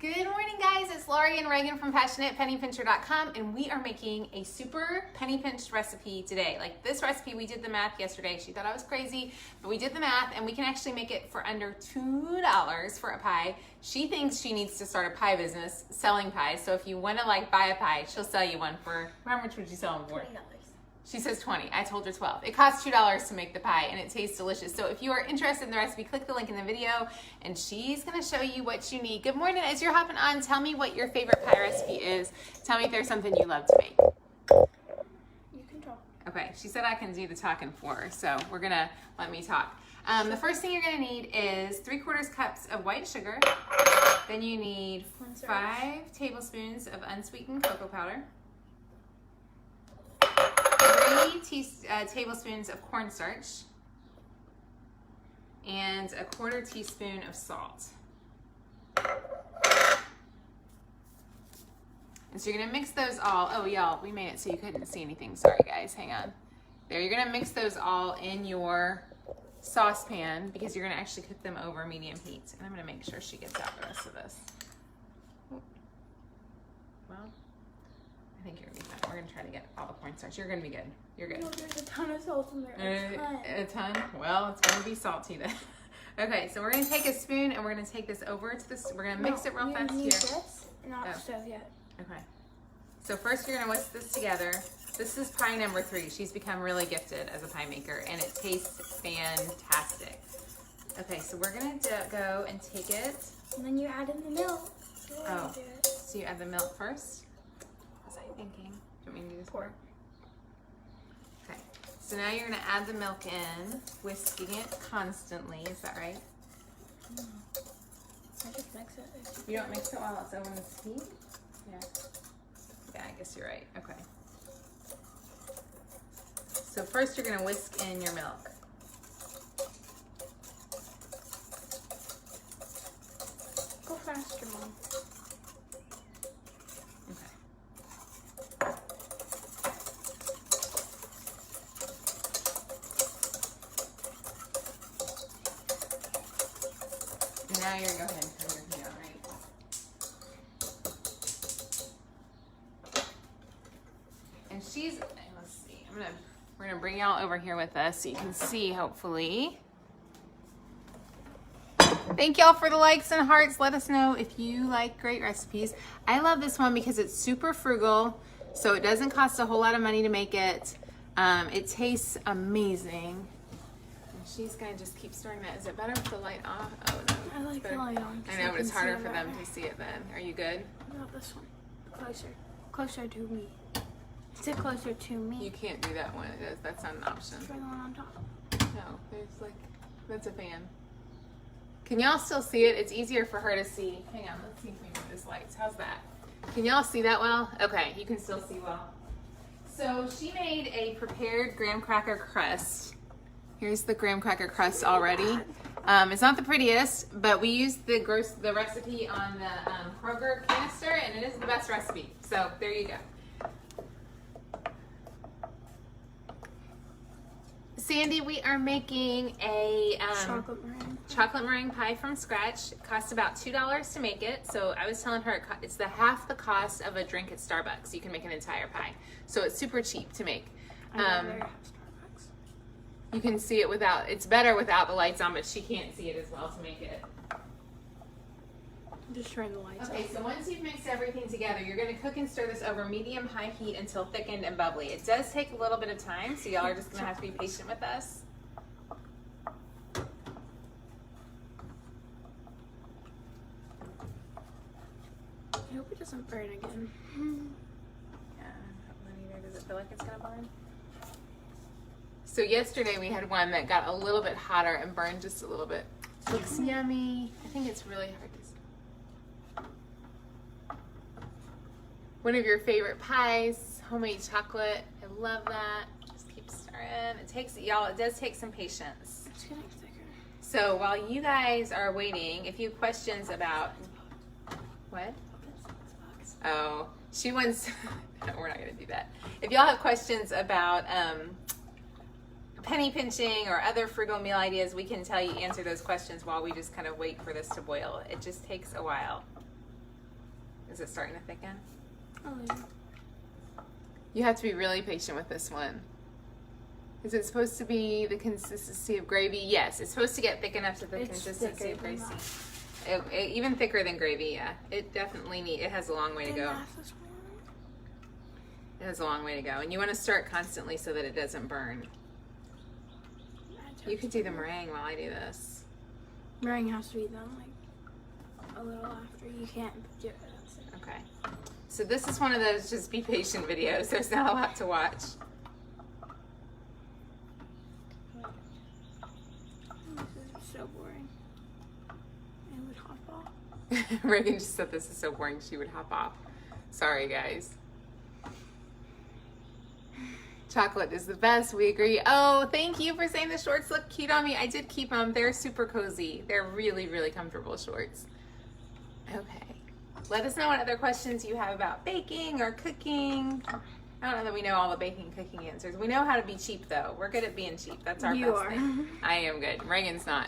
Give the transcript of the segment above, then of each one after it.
Good morning, guys. It's Lori and Reagan from PassionatePennyPincher.com, and we are making a super penny pinched recipe today. Like this recipe, we did the math yesterday. She thought I was crazy, but we did the math, and we can actually make it for under $2 for a pie. She thinks she needs to start a pie business selling pies. So if you want to buy a pie, she'll sell you one for, how much would you sell them for? $20. She says 20. I told her 12. It costs $2 to make the pie, and it tastes delicious. So if you are interested in the recipe, click the link in the video, and she's going to show you what you need. Good morning. As you're hopping on, tell me what your favorite pie recipe is. Tell me if there's something you love to make. You can talk. Okay. She said I can do the talking for her, so we're going to let me talk. The first thing you're going to need is 3/4 cups of white sugar. Then you need 5 tablespoons of unsweetened cocoa powder. 3 tablespoons of cornstarch and 1/4 teaspoon of salt. And so you're gonna mix those all. Oh, y'all, we made it so you couldn't see anything. Sorry, guys, hang on. There, you're gonna mix those all in your saucepan because you're gonna actually cook them over medium heat. And I'm gonna make sure she gets out the rest of this. Well, I think you're gonna be fine. We're gonna try to get all the cornstarch. You're gonna be good. You're good. No, there's a ton of salt in there. A ton? Well, it's gonna be salty then. Okay, so we're gonna take a spoon and we're gonna take this over to this. We're gonna mix it real fast you here. need this, not the stove yet. Okay. So first you're gonna whisk this together. This is pie number 3. She's become really gifted as a pie maker, and it tastes fantastic. Okay, so we're gonna go and take it. And then you add in the milk. Oh, so you add the milk first? What was I thinking? Do you want me to do this? Pour. Okay, so now you're gonna add the milk in, whisking it constantly, is that right? I just mix it. You don't mix it while it's over the heat? Yeah. Yeah, I guess you're right, okay. So first you're gonna whisk in your milk. Go faster, Mom. Now you're going to go ahead and turn your heat on, right? And she's, let's see, we're gonna bring y'all over here with us so you can see, hopefully. Thank y'all for the likes and hearts. Let us know if you like great recipes. I love this one because it's super frugal, so it doesn't cost a whole lot of money to make it. It tastes amazing. She's gonna just keep stirring that. Is it better with the light off? Oh no. I like the light on. I know, but it's harder for them to see it then. Are you good? No, this one. Closer. Closer to me. Sit closer to me. You can't do that one. That's not an option. Try the one on top. No, there's that's a fan. Can y'all still see it? It's easier for her to see. Hang on, let's see if we move this lights. How's that? Can y'all see that well? Okay, you can still see well. So she made a prepared graham cracker crust. Here's the graham cracker crust already. It's not the prettiest, but we used the recipe on the Kroger canister, and it is the best recipe. So there you go. Sandy, we are making a chocolate meringue pie from scratch. It costs about $2 to make it. So I was telling her it's half the cost of a drink at Starbucks. You can make an entire pie. So it's super cheap to make. You can see it without, it's better without the lights on, but she can't see it as well to make it. Just turn the lights on. Okay, so once you've mixed everything together, you're gonna cook and stir this over medium-high heat until thickened and bubbly. It does take a little bit of time, so y'all are just gonna have to be patient with us. I hope it doesn't burn again. Yeah, not either. Does it feel like it's gonna burn? So yesterday we had one that got a little bit hotter and burned just a little bit. Looks yummy. I think it's really hard to see. One of your favorite pies, homemade chocolate. I love that. Just keep stirring. It takes, y'all, it does take some patience. It's getting thicker. So while you guys are waiting, if you have questions about, what? Oh, she wants, no, we're not gonna do that. If y'all have questions about penny pinching or other frugal meal ideas, we can answer those questions while we just kind of wait for this to boil. It just takes a while. Is it starting to thicken? A little. You have to be really patient with this one. Is it supposed to be the consistency of gravy? Yes, it's supposed to get thick enough to the It's consistency of thicker than gravy. Even thicker than gravy, yeah. It definitely it has a long way to go. It has a long way to go. And you want to stir it constantly so that it doesn't burn. You could do the meringue while I do this. Meringue has to be done like a little after. You can't do it. Okay. So this is one of those just be patient videos. There's not a lot to watch. This is so boring. I would hop off. Reagan just said this is so boring she would hop off. Sorry guys. Chocolate is the best, we agree. Oh, thank you for saying the shorts look cute on me. I did keep them. They're super cozy. They're really, really comfortable shorts. Okay. Let us know what other questions you have about baking or cooking. I don't know that we know all the baking and cooking answers. We know how to be cheap though. We're good at being cheap. That's our best thing. I am good. Reagan's not.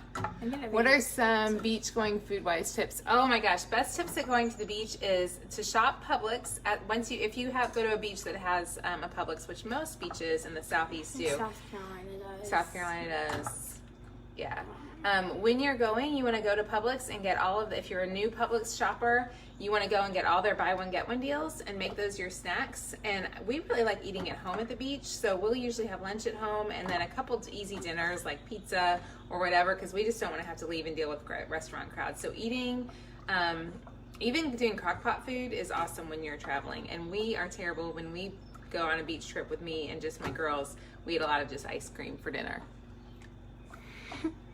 What are some beach going food wise tips? Oh my gosh, best tips at going to the beach is to shop Publix if you go to a beach that has a Publix, which most beaches in the southeast do. South Carolina does. South Carolina does. Yeah. When you're going, you want to go to Publix and get if you're a new Publix shopper, you want to go and get all their buy one get one deals and make those your snacks. And we really like eating at home at the beach, so we'll usually have lunch at home and then a couple of easy dinners like pizza or whatever, because we just don't want to have to leave and deal with restaurant crowds. So eating, even doing crock pot food is awesome when you're traveling. And we are terrible when we go on a beach trip with me and just my girls. We eat a lot of just ice cream for dinner.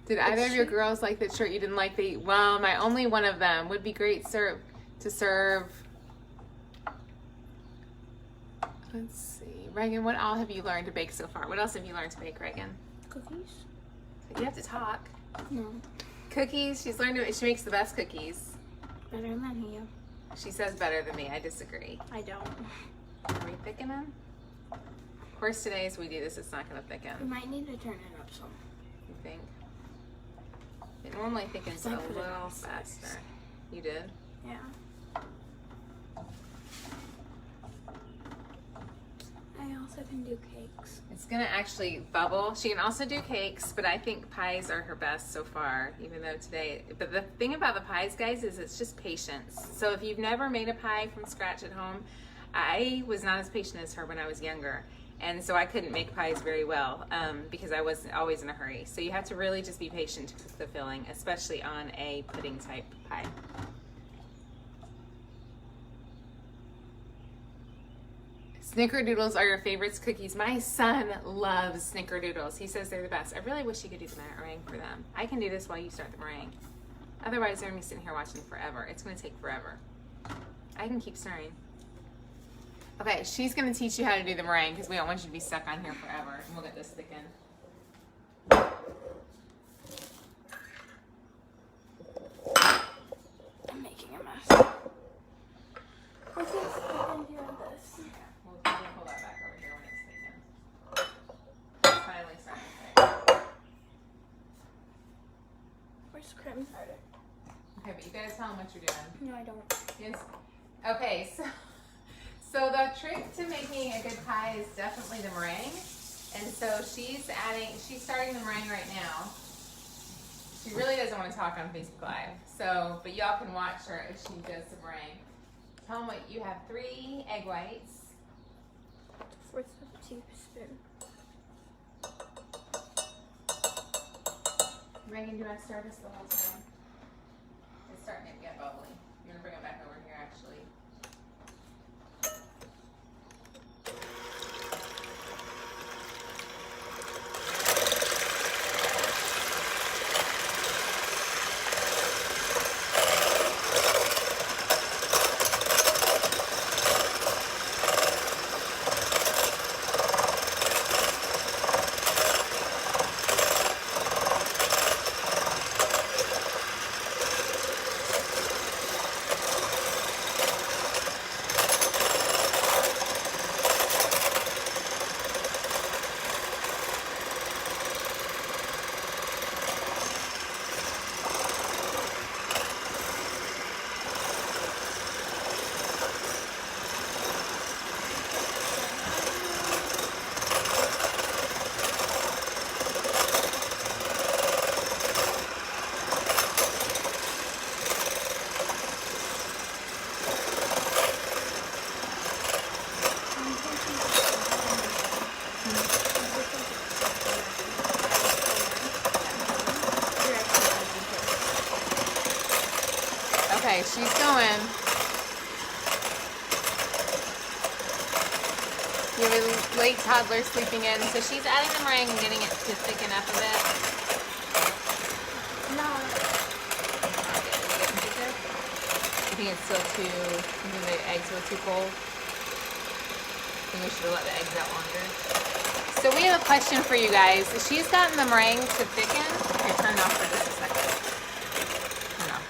Did either of your girls like that shirt you didn't like? Well, my only one of them would be great to serve. Let's see. Reagan, what all have you learned to bake so far? What else have you learned to bake, Reagan? Cookies? You have to talk. No. Cookies. She makes the best cookies. Better than you. She says better than me. I disagree. I don't. Are we thickening? Of course, today as we do this, it's not going to thicken. We might need to turn it up some. You think? It normally thickens a little faster. You did? Yeah. I also can do cakes. It's gonna actually bubble. She can also do cakes, but I think pies are her best so far, even though but the thing about the pies, guys, is it's just patience. So if you've never made a pie from scratch at home, I was not as patient as her when I was younger. And so I couldn't make pies very well because I was always in a hurry. So you have to really just be patient to cook the filling, especially on a pudding type pie. Snickerdoodles are your favorites cookies. My son loves Snickerdoodles. He says they're the best. I really wish you could do the meringue for them. I can do this while you start the meringue. Otherwise, they're going to be sitting here watching forever. It's going to take forever. I can keep stirring. Okay, she's going to teach you how to do the meringue because we don't want you to be stuck on here forever. And we'll get this thickened. I'm making a mess. I think I can do this. We'll pull that back over here when it's thickened. It's finally starting to thicken. Where's the cream powder? Okay, but you gotta tell them what you're doing. No, I don't. Yes. Okay, so the trick to making a good pie is definitely the meringue. And so she's starting the meringue right now. She really doesn't want to talk on Facebook Live. But y'all can watch her as she does the meringue. Tell them what you have: 3 egg whites. 1/4 teaspoon. Reagan, do you want to stir this the whole time? It's starting to get bubbly. You're gonna bring it back over here, actually. she's going. You have a late toddler sleeping in, so she's adding the meringue and getting it to thicken up a bit. No. I think it's still too, I think the eggs were too cold. I think we should have let the eggs out longer. So we have a question for you guys. She's gotten the meringue to thicken. Okay, turn it off for just a second. Turn it off.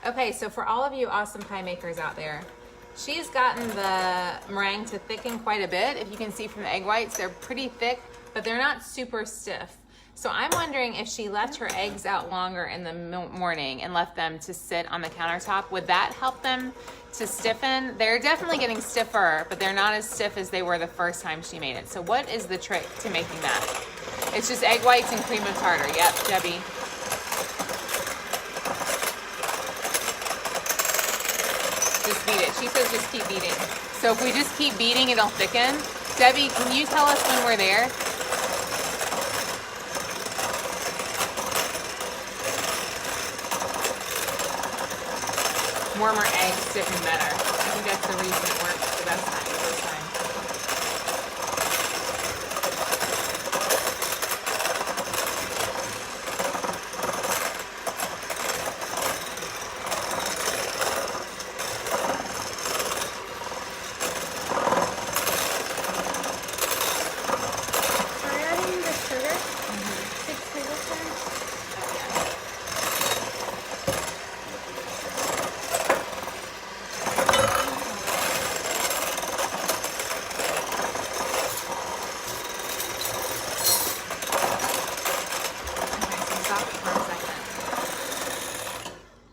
Okay, so for all of you awesome pie makers out there, she's gotten the meringue to thicken quite a bit. If you can see from the egg whites, they're pretty thick, but they're not super stiff. So I'm wondering if she left her eggs out longer in the morning and left them to sit on the countertop, would that help them to stiffen? They're definitely getting stiffer, but they're not as stiff as they were the first time she made it. So what is the trick to making that? It's just egg whites and cream of tartar. Yep, Debbie. Just beat it. She says just keep beating. So if we just keep beating, it'll thicken. Debbie, can you tell us when we're there? Warmer eggs stiffen better. I think that's the reason it works the best time, the first time. Are you adding the sugar? 6 tablespoons.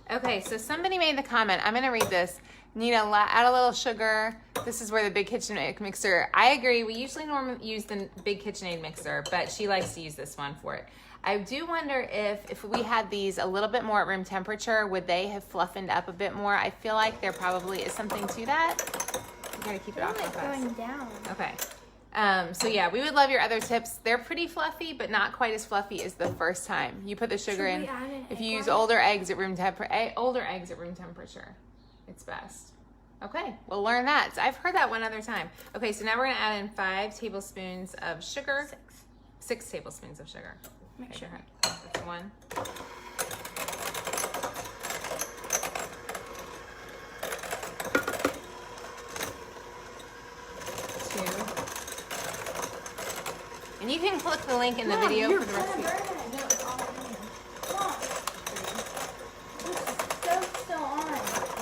Okay, so somebody made the comment. I'm going to read this. Nina, add a little sugar. This is where the big KitchenAid mixer. I agree. We usually normally use the big KitchenAid mixer, but she likes to use this one for it. I do wonder if we had these a little bit more at room temperature, would they have fluffered up a bit more? I feel like there probably is something to that. You gotta keep it off real fast. Going down. Okay. So yeah, we would love your other tips. They're pretty fluffy, but not quite as fluffy as the first time. You put the sugar in. If you use older eggs at room temperature, it's best. Okay, we'll learn that. So I've heard that one other time. Okay, so now we're gonna add in 5 tablespoons of sugar. 6 tablespoons of sugar. Make sure. That's 1. And you can click the link in the video for the recipe. No, it's all in. Mom. This stove's still on. I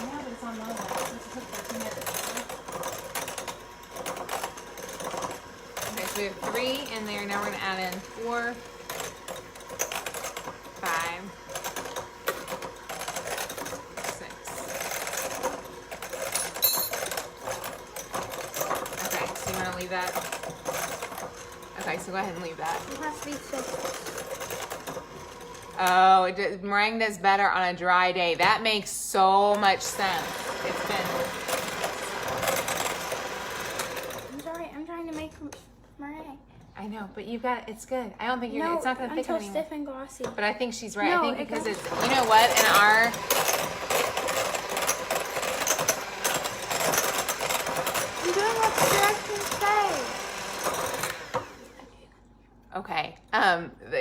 know, but it's on low. Let's cook for 2 minutes. Okay, so we have 3 in there. Now we're going to add in 4, 5, 6. Okay, so you want to leave that? Okay, so go ahead and leave that. It has to be 6. Oh, meringue does better on a dry day. That makes so much sense. It's been... I'm sorry, I'm trying to make meringue. I know, but you've got, it's good. I don't think you're, it's not going to thicken until anymore. stiff and glossy. But I think she's right. No, I think it because goes- it's, you know what, in our... I'm doing what the directions say. Okay.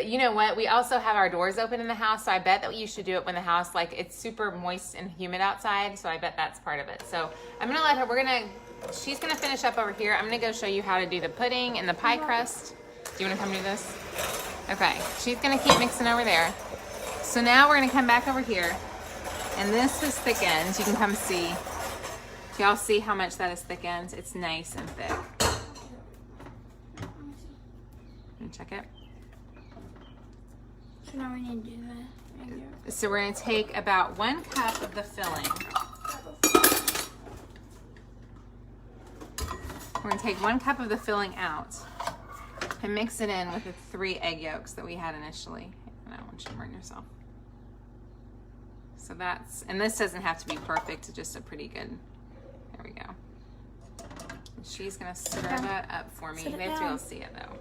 You know what? We also have our doors open in the house, so I bet that you should do it when the house, like, it's super moist and humid outside, so I bet that's part of it. So I'm going to let her, she's going to finish up over here. I'm going to go show you how to do the pudding and the pie crust. Do you want to come do this? Okay. She's going to keep mixing over there. So now we're going to come back over here, and this is thickened. You can come see. Do y'all see how much that is thickened? It's nice and thick. Check it. So now we need to do that. So we're going to take about 1 cup of the filling. We're going to take 1 cup of the filling out and mix it in with the 3 egg yolks that we had initially. And I don't want you to burn yourself. So that's, and this doesn't have to be perfect, it's just a pretty good, there we go. And she's going to stir that up for me. They have to be able to see it though.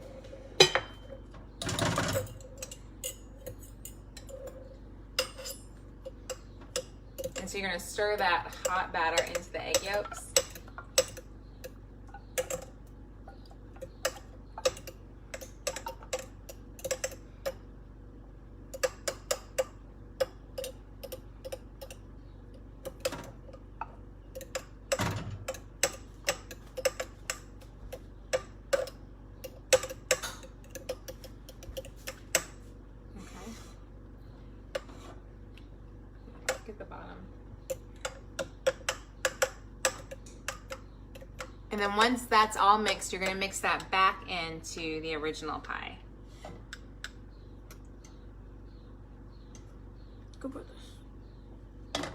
And so you're gonna stir that hot batter into the egg yolks. At the bottom. And then once that's all mixed, you're going to mix that back into the original pie. Go put this. Okay.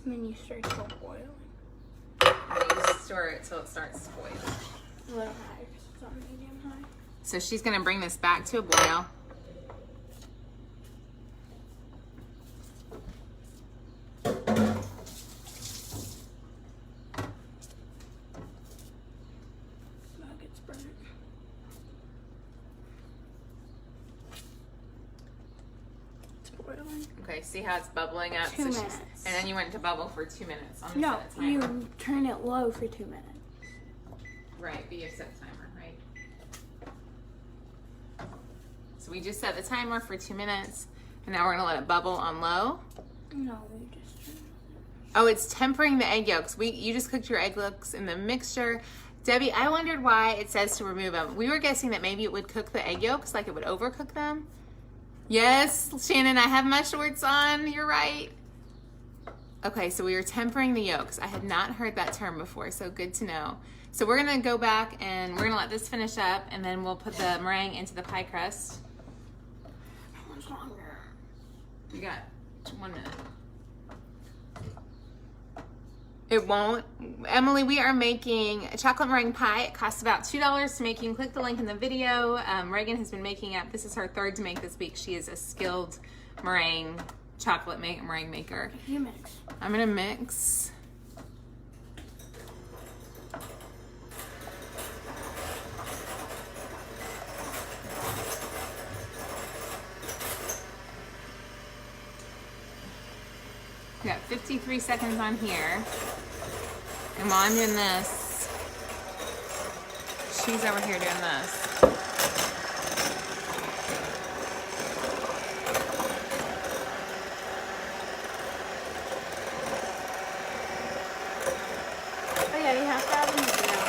And then you start to boiling. And you stir it till it starts to boil. A little high because it's on medium high. So she's going to bring this back to a boil. That gets burnt. It's boiling. Okay, see how it's bubbling up? 2 So minutes. And then you want it to bubble for 2 minutes. On the No, set timer. you turn it low for 2 minutes. Right, but you set the timer, right? So we just set the timer for 2 minutes, and now we're gonna let it bubble on low. No, you just turn it. Oh, it's tempering the egg yolks. You just cooked your egg yolks in the mixture. Debbie, I wondered why it says to remove them. We were guessing that maybe it would cook the egg yolks, like it would overcook them. Yes, Shannon, I have my shorts on. You're right. Okay, so we were tempering the yolks. I had not heard that term before, so good to know. So we're gonna go back and we're gonna let this finish up, and then we'll put the meringue into the pie crust. How much longer? You got 1 minute. It won't. Emily, we are making a chocolate meringue pie. It costs about $2 to make. You can click the link in the video. Reagan has been making it. This is her third to make this week. She is a skilled meringue meringue maker. You mix. I'm gonna mix. We got 53 seconds on here. And while I'm doing this, she's over here doing this. Oh yeah, you have to add in the vanilla.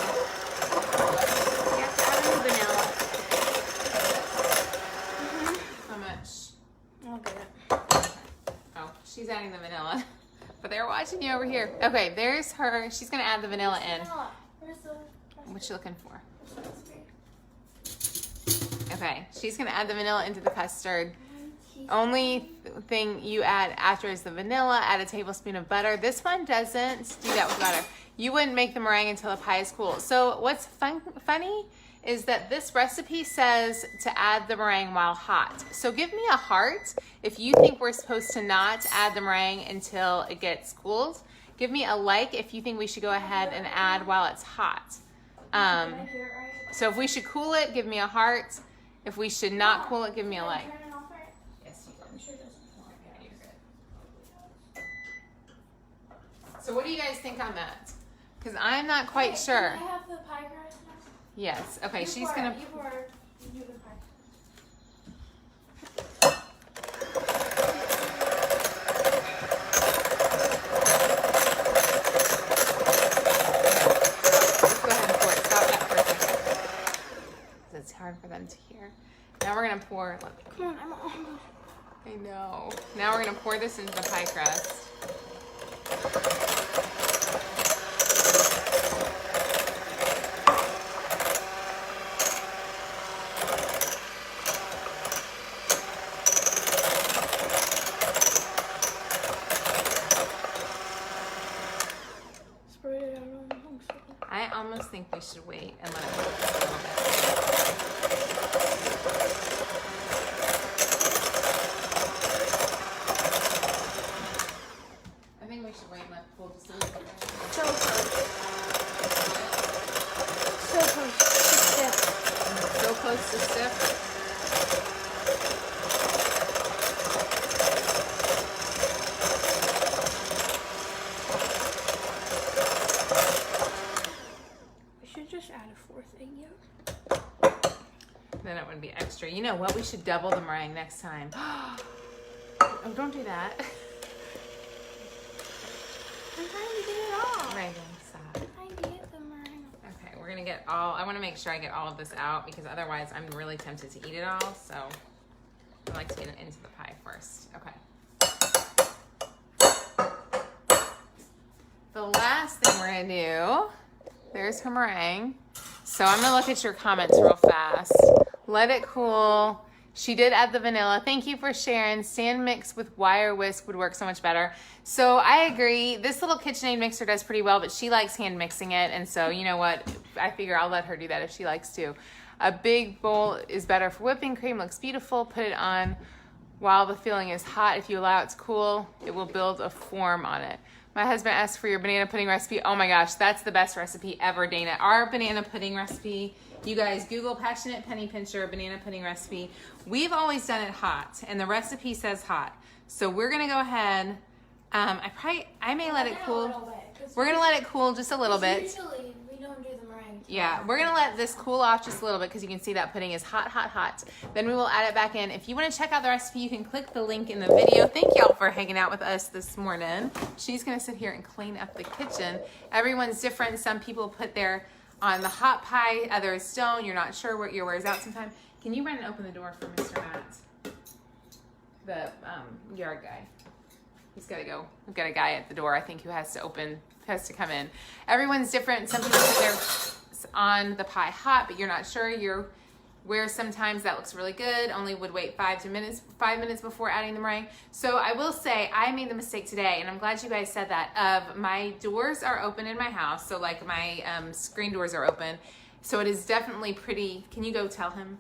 You have to add in the vanilla. How much? I'll get it. Oh, she's adding the vanilla. But they're watching you over here. Okay, there's her. She's gonna add the vanilla in. Vanilla. Where's the What you looking for? recipe? Okay, she's gonna add the vanilla into the custard. Only thing you add after is the vanilla. Add a tablespoon of butter. This one doesn't do that with butter. You wouldn't make the meringue until the pie is cool. So what's funny is that this recipe says to add the meringue while hot. So give me a heart if you think we're supposed to not add the meringue until it gets cooled. Give me a like if you think we should go ahead and add while it's hot. Did I hear it right? So if we should cool it, give me a heart. If we should not cool it, give me a like. Turn it off right? Yes, you I'm sure it doesn't. Yeah, you're good. So what do you guys think on that? Because I'm not quite sure. Can I have the pie crust now? Yes. Okay, You she's pour gonna. it. You pour it. You do the pie. Let's go ahead and pour it. Stop that for a second. 'Cause it's hard for them to hear. Now we're gonna pour. Come on, I'm almost. I know. Now we're gonna pour this into the pie crust. Spread it out on the home side. I almost think we should wait and let it cook just a little bit. too stiff? We should just add a 4th egg yolk. Then it would be extra. You know what? We should double the meringue next time. Oh, don't do that. I'm trying to get it all. Reagan, stop. I'm trying to get the meringue. Okay, we're gonna get all, I wanna make sure I get all of this out because otherwise I'm really tempted to eat it all. So I like to get it into the pie first. Okay. The last thing we're gonna do, there's her meringue. So I'm gonna look at your comments real fast. Let it cool. She did add the vanilla. Thank you for sharing. Stand mix with wire whisk would work so much better. So I agree. This little KitchenAid mixer does pretty well, but she likes hand mixing it. And so you know what? I figure I'll let her do that if she likes to. A big bowl is better for whipping cream. Looks beautiful. Put it on while the filling is hot. If you allow it to cool, it will build a form on it. My husband asked for your banana pudding recipe. Oh my gosh, that's the best recipe ever, Dana. Our banana pudding recipe, you guys Google Passionate Penny Pincher banana pudding recipe. We've always done it hot, and the recipe says hot. So we're gonna go ahead. I may let it cool. We're gonna let it cool just a little bit. Usually we don't do the meringue. Yeah, we're gonna let this cool off just a little bit because you can see that pudding is hot, hot, hot. Then we will add it back in. If you want to check out the recipe, you can click the link in the video. Thank y'all for hanging out with us this morning. She's gonna sit here and clean up the kitchen. Everyone's different. Some people put their on the hot pie, others don't. You're not sure what your wears out sometime. Can you run and open the door for Mr. Matt, the yard guy? He's got to go. We've got a guy at the door, I think, who has to come in. Everyone's different. Some people put theirs on the pie hot, but you're not sure. You're where sometimes that looks really good. Only would wait 5 minutes before adding the meringue. So I will say I made the mistake today, and I'm glad you guys said that. Of my doors are open in my house, so like my screen doors are open. So it is definitely pretty. Can you go tell him?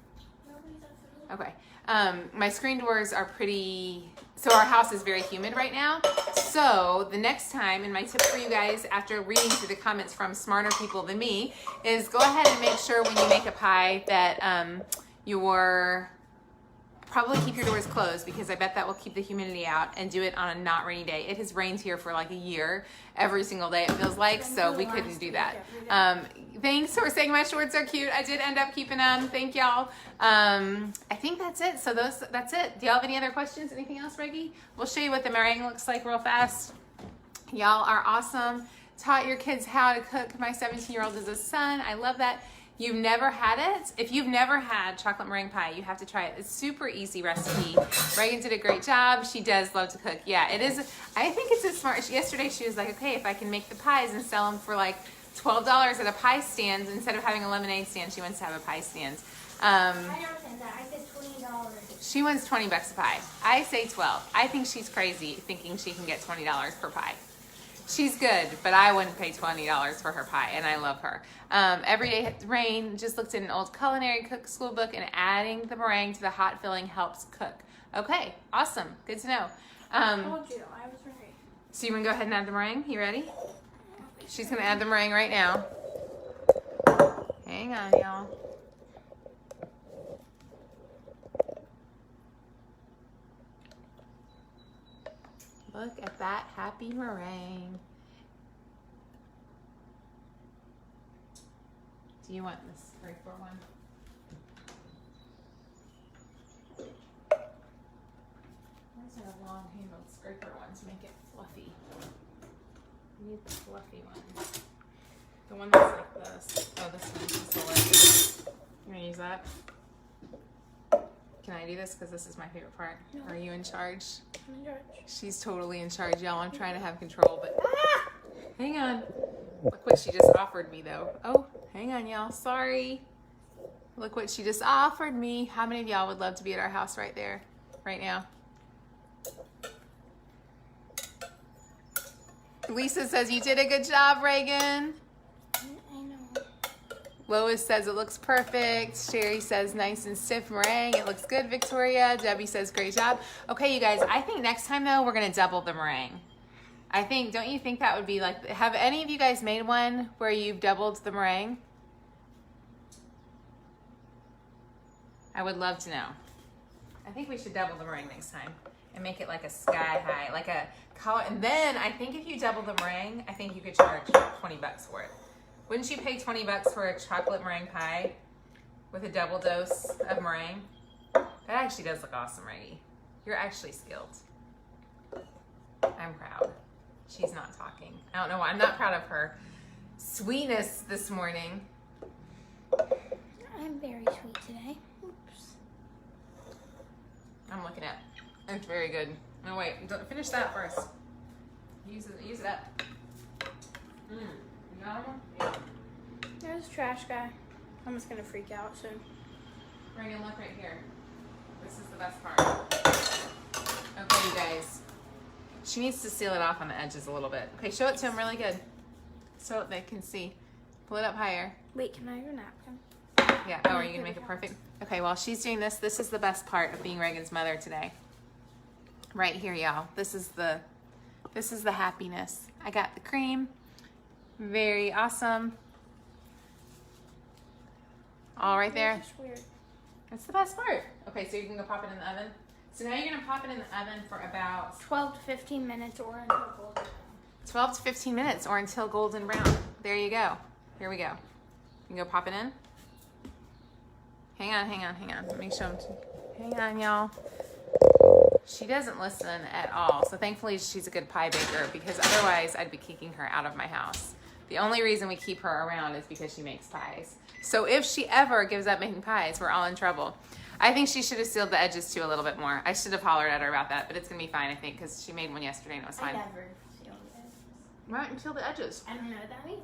Okay. My screen doors are pretty, so our house is very humid right now. So the next time, and my tip for you guys after reading through the comments from smarter people than me, is go ahead and make sure when you make a pie that probably keep your doors closed, because I bet that will keep the humidity out, and do it on a not rainy day. It has rained here for like a year, every single day it feels like, so we couldn't do that. Thanks for saying my shorts are cute. I did end up keeping them. Thank y'all. I think that's it. So that's it. Do y'all have any other questions? Anything else, Reggie? We'll show you what the meringue looks like real fast. Y'all are awesome. Taught your kids how to cook. My 17-year-old is a son. I love that. You've never had it? If you've never had chocolate meringue pie, you have to try it. It's super easy recipe. Reagan did a great job. She does love to cook. Yeah, it is. I think it's a smart. Yesterday she was like, okay, if I can make the pies and sell them for like $12 at a pie stand instead of having a lemonade stand, she wants to have a pie stand. I don't think that. I said $20. She wants $20 a pie. I say 12. I think she's crazy thinking she can get $20 per pie. She's good, but I wouldn't pay $20 for her pie, and I love her. Everyday Rain just looked at an old culinary cook school book, and adding the meringue to the hot filling helps cook. Okay, awesome. Good to know. I told you, I was right. So you want to go ahead and add the meringue? You ready? She's going to add the meringue right now. Hang on, y'all. Look at that happy meringue. Do you want this scraper one? Where's our long-handled scraper one to make it fluffy? We need the fluffy one. The one that's like this. Oh, this one. This will work. You want to use that? Can I do this? Because this is my favorite part. No. Are you in charge? I'm in charge. She's totally in charge, y'all. I'm trying to have control, but hang on. Look what she just offered me, though. Oh, hang on, y'all. Sorry. Look what she just offered me. How many of y'all would love to be at our house right there, right now? Lisa says, you did a good job, Reagan. I know. Lois says it looks perfect. Sherry says nice and stiff meringue. It looks good, Victoria. Debbie says great job. Okay, you guys, I think next time, though, we're going to double the meringue. I think, don't you think that would be like, have any of you guys made one where you've doubled the meringue? I would love to know. I think we should double the meringue next time and make it like a sky high, like a color. And then I think if you double the meringue, I think you could charge $20 for it. Wouldn't you pay $20 for a chocolate meringue pie with a double dose of meringue? That actually does look awesome, Reggie. You're actually skilled. I'm proud. She's not talking. I don't know why. I'm not proud of her sweetness this morning. I'm very sweet today. Oops. I'm looking at it. It's very good. No, wait. Don't finish that first. Use it up. You got one? Yeah. There's a trash guy. I'm just gonna freak out soon. Reagan, look right here. This is the best part. Okay, you guys. She needs to seal it off on the edges a little bit. Okay, show it to them really good so they can see. Pull it up higher. Wait, can I have a napkin? Yeah. Oh, are you gonna make it perfect? Okay. While she's doing this, this is the best part of being Reagan's mother today. Right here, y'all. This is the happiness. I got the cream. Very awesome. All right there. That's weird. That's the best part. Okay, so you can go pop it in the oven. So now you're gonna pop it in the oven for about 12 to 15 minutes or until golden brown. 12 to 15 minutes or until golden brown. There you go. Here we go. You can go pop it in. Hang on. Let me show them. Hang on, y'all. She doesn't listen at all. So thankfully she's a good pie baker because otherwise I'd be kicking her out of my house. The only reason we keep her around is because she makes pies. So if she ever gives up making pies, we're all in trouble. I think she should have sealed the edges too a little bit more. I should have hollered at her about that, but it's gonna be fine, I think, because she made one yesterday and it was I fine. never seal the edges. Right, and seal the edges. I don't know what that means.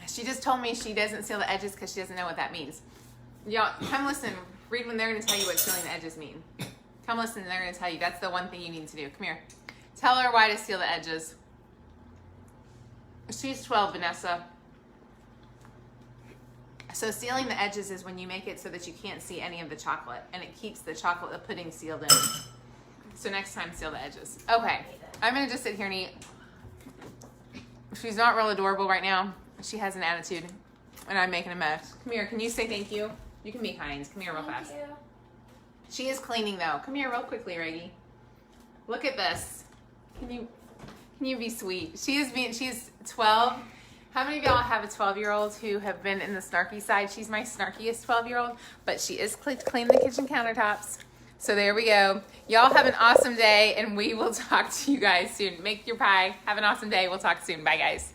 She just told me she doesn't seal the edges because she doesn't know what that means. Y'all, come listen. Read when they're gonna tell you what sealing the edges mean. Come listen, and they're gonna tell you. That's the one thing you need to do. Come here. Tell her why to seal the edges. She's 12, Vanessa. So sealing the edges is when you make it so that you can't see any of the chocolate, and it keeps the pudding sealed in. So next time, seal the edges. Okay, I'm gonna just sit here and eat. She's not real adorable right now. She has an attitude, and I'm making a mess. Come here, can you say thank you? You can be kind. Come here real fast. Thank you. She is cleaning though. Come here real quickly, Reggie. Look at this. Can you be sweet? She's 12. How many of y'all have a 12-year-old who have been in the snarky side? She's my snarkiest 12-year-old, but she is cleaning the kitchen countertops. So there we go. Y'all have an awesome day, and we will talk to you guys soon. Make your pie. Have an awesome day. We'll talk soon. Bye, guys.